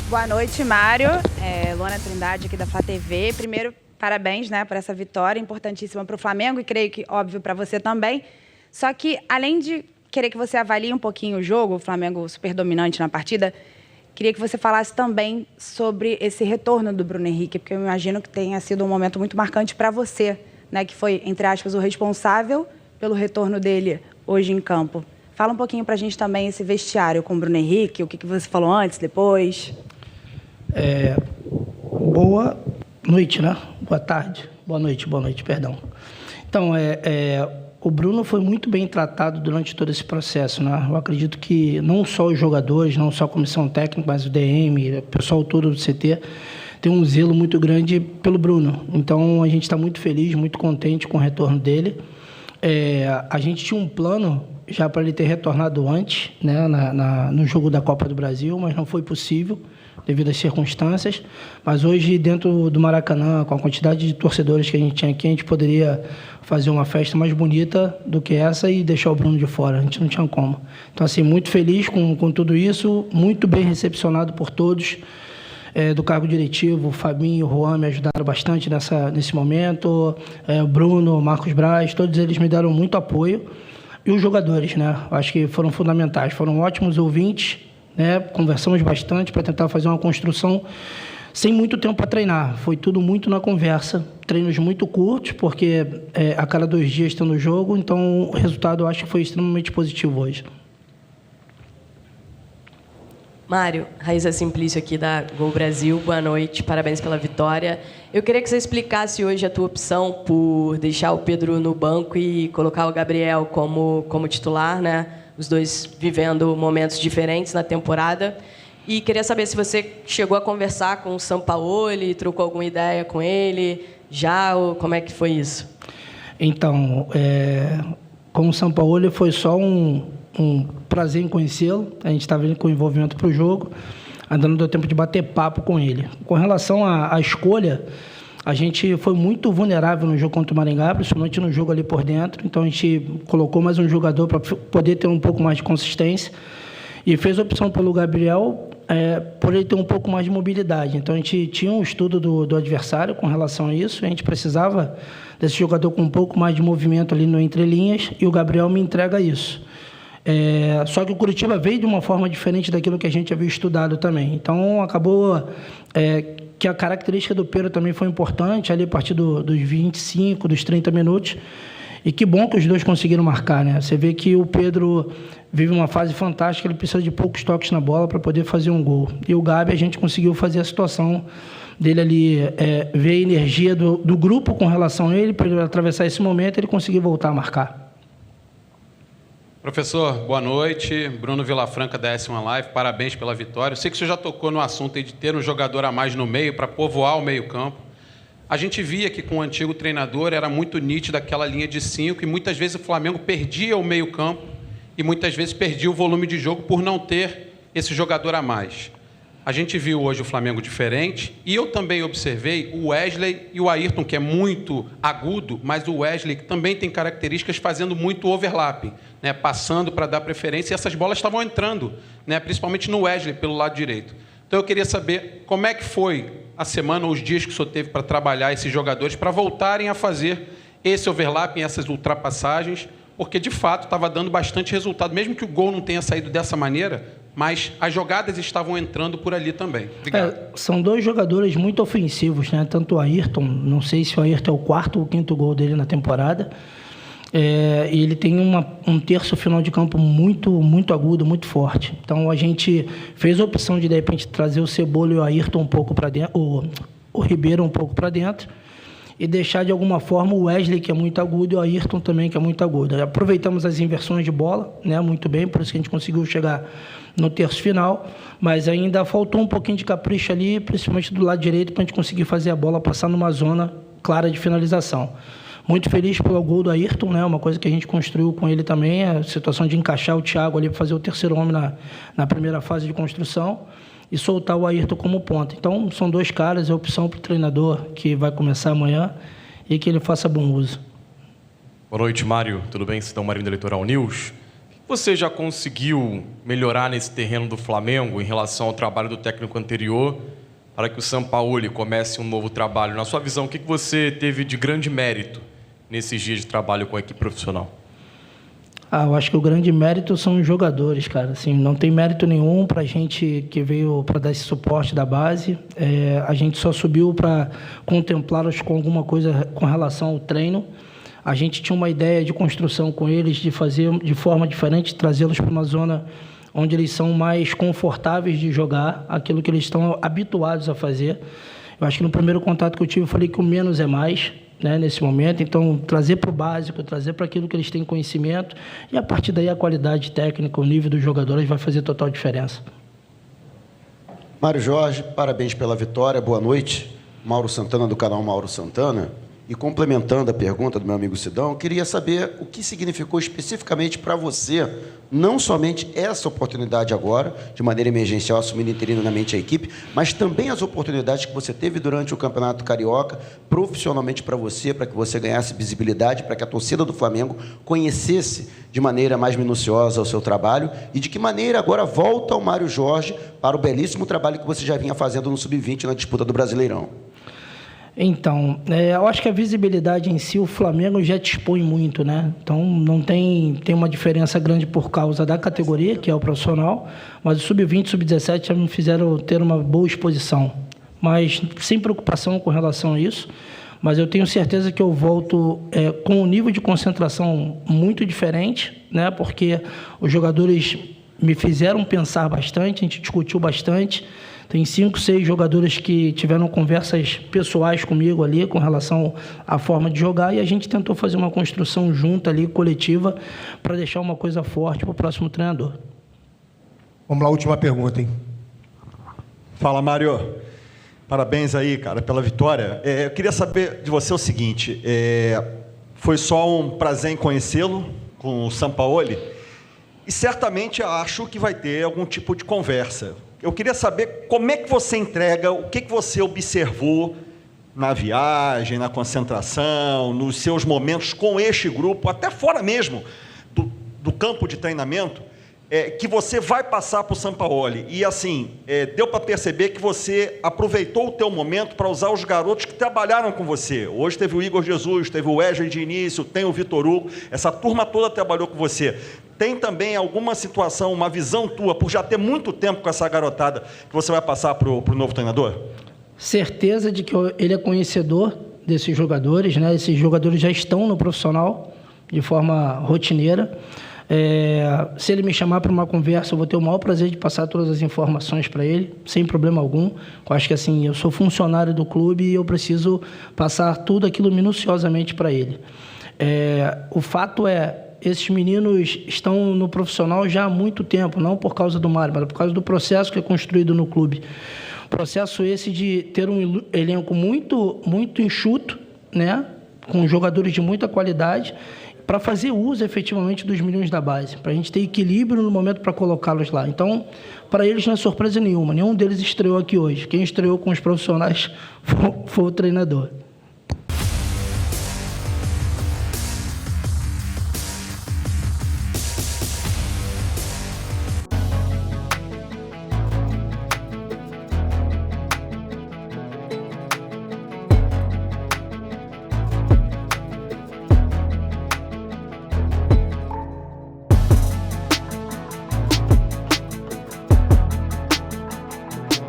Boa noite, Mário. Luana Trindade, aqui da Flá TV. Primeiro, parabéns, né, por essa vitória importantíssima para o Flamengo e creio que, óbvio, para você também. Só que, além de querer que você avalie um pouquinho o jogo, o Flamengo super dominante na partida, queria que você falasse também sobre esse retorno do Bruno Henrique, porque eu imagino que tenha sido um momento muito marcante para você, né, que foi, entre aspas, o responsável pelo retorno dele hoje em campo. Fala um pouquinho para a gente também esse vestiário com o Bruno Henrique, o que você falou antes, depois. Boa noite, né? Boa tarde. Boa noite, perdão. Então, o Bruno foi muito bem tratado durante todo esse processo, né? Eu acredito que não só os jogadores, não só a comissão técnica, mas o DM, o pessoal todo do CT, tem um zelo muito grande pelo Bruno. Então, a gente está muito feliz, muito contente com o retorno dele. A gente tinha um plano já para ele ter retornado antes, né, no jogo da Copa do Brasil, mas não foi possível devido às circunstâncias. Mas hoje, dentro do Maracanã, com a quantidade de torcedores que a gente tinha aqui, a gente poderia fazer uma festa mais bonita do que essa e deixar o Bruno de fora. A gente não tinha como. Então, assim, muito feliz com tudo isso, muito bem recepcionado por todos do cargo diretivo. O Fabinho e o Juan me ajudaram bastante nesse momento. O Bruno, o Marcos Braz, todos eles me deram muito apoio. E os jogadores, né? Acho que foram fundamentais. Foram ótimos ouvintes, né? Conversamos bastante para tentar fazer uma construção sem muito tempo para treinar. Foi tudo muito na conversa. Treinos muito curtos, porque a cada 2 dias tendo o jogo. Então, o resultado eu acho que foi extremamente positivo hoje. Mário, Raíssa Simplício aqui da Gol Brasil. Boa noite, parabéns pela vitória. Eu queria que você explicasse hoje a tua opção por deixar o Pedro no banco e colocar o Gabriel como titular, né? Os dois vivendo momentos diferentes na temporada. E queria saber se você chegou a conversar com o Sampaoli, trocou alguma ideia com ele já, ou como é que foi isso? Então, com o Sampaoli foi só um prazer em conhecê-lo. A gente estava com envolvimento para o jogo, ainda não deu tempo de bater papo com ele. Com relação à escolha, a gente foi muito vulnerável no jogo contra o Maringá, principalmente no jogo ali por dentro. Então, a gente colocou mais um jogador para poder ter um pouco mais de consistência e fez a opção pelo Gabriel por ele ter um pouco mais de mobilidade. Então, a gente tinha um estudo do adversário com relação a isso. A gente precisava desse jogador com um pouco mais de movimento ali no entrelinhas e o Gabriel me entrega isso. Só que o Curitiba veio de uma forma diferente daquilo que a gente havia estudado também. Então, acabou que a característica do Pedro também foi importante, ali a partir dos 25, dos 30 minutos. E que bom que os dois conseguiram marcar, né? Você vê que o Pedro vive uma fase fantástica, ele precisa de poucos toques na bola para poder fazer um gol. E o Gabi, a gente conseguiu fazer a situação dele ali, ver a energia do grupo com relação a ele, para ele atravessar esse momento e ele conseguir voltar a marcar. Professor, boa noite. Bruno Vilafranca, da S1 Live, parabéns pela vitória. Eu sei que o senhor já tocou no assunto aí de ter um jogador a mais no meio para povoar o meio-campo. A gente via que com o antigo treinador era muito nítido aquela linha de 5 e muitas vezes o Flamengo perdia o meio-campo e muitas vezes perdia o volume de jogo por não ter esse jogador a mais. A gente viu hoje o Flamengo diferente e eu também observei o Wesley e o Ayrton, que é muito agudo, mas o Wesley que também tem características fazendo muito overlapping, né, passando para dar preferência, e essas bolas estavam entrando, né, principalmente no Wesley, pelo lado direito. Então eu queria saber como é que foi a semana ou os dias que o senhor teve para trabalhar esses jogadores para voltarem a fazer esse overlapping, essas ultrapassagens, porque de fato estava dando bastante resultado, mesmo que o gol não tenha saído dessa maneira, mas as jogadas estavam entrando por ali também. Obrigado. São dois jogadores muito ofensivos, né? Tanto o Ayrton, não sei se o Ayrton é o 4º ou 5º gol dele na temporada, e ele tem um terço final de campo muito, muito agudo, muito forte. Então, a gente fez a opção de repente, trazer o Cebola e o Ayrton um pouco para dentro, o Ribeiro um pouco para dentro, e deixar, de alguma forma, o Wesley, que é muito agudo, e o Ayrton também, que é muito agudo. Aproveitamos as inversões de bola, né, muito bem, por isso que a gente conseguiu chegar no terço final, mas ainda faltou um pouquinho de capricho ali, principalmente do lado direito, para a gente conseguir fazer a bola passar numa zona clara de finalização. Muito feliz pelo gol do Ayrton, né, uma coisa que a gente construiu com ele também, a situação de encaixar o Thiago ali para fazer o terceiro homem na primeira fase de construção, e soltar o Ayrton como ponta. Então, são dois caras, é opção para o treinador que vai começar amanhã e que ele faça bom uso. Boa noite, Mário. Tudo bem? Cidão Marinho da Litoral News. Você já conseguiu melhorar nesse terreno do Flamengo em relação ao trabalho do técnico anterior para que o Sampaoli comece um novo trabalho? Na sua visão, o que você teve de grande mérito nesses dias de trabalho com a equipe profissional? Eu acho que o grande mérito são os jogadores, cara. Assim, não tem mérito nenhum para a gente que veio para dar esse suporte da base. A gente só subiu para contemplá-los com alguma coisa com relação ao treino. A gente tinha uma ideia de construção com eles, de fazer de forma diferente, trazê-los para uma zona onde eles são mais confortáveis de jogar, aquilo que eles estão habituados a fazer. Eu acho que no primeiro contato que eu tive, eu falei que o menos é mais, né, nesse momento. Então, trazer para o básico, trazer para aquilo que eles têm conhecimento, e a partir daí a qualidade técnica, o nível dos jogadores vai fazer total diferença. Mário Jorge, parabéns pela vitória, boa noite. Mauro Santana, do canal Mauro Santana. E complementando a pergunta do meu amigo Sidão, eu queria saber o que significou especificamente para você, não somente essa oportunidade agora, de maneira emergencial, assumindo interinamente a equipe, mas também as oportunidades que você teve durante o Campeonato Carioca, profissionalmente para você, para que você ganhasse visibilidade, para que a torcida do Flamengo conhecesse de maneira mais minuciosa o seu trabalho, e de que maneira agora volta o Mário Jorge para o belíssimo trabalho que você já vinha fazendo no Sub-20 na disputa do Brasileirão. Então, eu acho que a visibilidade em si, o Flamengo já te expõe muito, né? Então, não tem uma diferença grande por causa da categoria, que é o profissional, mas o Sub-20 e Sub-17 já me fizeram ter uma boa exposição. Mas sem preocupação com relação a isso, mas eu tenho certeza que eu volto com um nível de concentração muito diferente, né? Porque os jogadores me fizeram pensar bastante, a gente discutiu bastante. Tem 5, 6 jogadores que tiveram conversas pessoais comigo ali com relação à forma de jogar, e a gente tentou fazer uma construção junta ali, coletiva, para deixar uma coisa forte para o próximo treinador. Vamos lá, última pergunta, hein? Fala, Mário. Parabéns aí, cara, pela vitória. Eu queria saber de você o seguinte, foi só um prazer em conhecê-lo com o Sampaoli, e certamente acho que vai ter algum tipo de conversa. Eu queria saber como é que você entrega, o que você observou na viagem, na concentração, nos seus momentos com este grupo, até fora mesmo do campo de treinamento, que você vai passar para o Sampaoli. E, assim, deu para perceber que você aproveitou o teu momento para usar os garotos que trabalharam com você. Hoje teve o Igor Jesus, teve o Wesley de início, tem o Vitor Hugo, essa turma toda trabalhou com você. Tem também alguma situação, uma visão tua, por já ter muito tempo com essa garotada, que você vai passar para o novo treinador? Certeza de que ele é conhecedor desses jogadores, né? Esses jogadores já estão no profissional de forma rotineira. Se ele me chamar para uma conversa, eu vou ter o maior prazer de passar todas as informações para ele, sem problema algum. Eu acho que, assim, eu sou funcionário do clube e eu preciso passar tudo aquilo minuciosamente para ele. O fato esses meninos estão no profissional já há muito tempo, não por causa do Mário, mas por causa do processo que é construído no clube. Processo esse de ter um elenco muito, muito enxuto, né? Com jogadores de muita qualidade, para fazer uso efetivamente dos meninos da base, para a gente ter equilíbrio no momento para colocá-los lá. Então, para eles não é surpresa nenhuma, nenhum deles estreou aqui hoje. Quem estreou com os profissionais foi o treinador.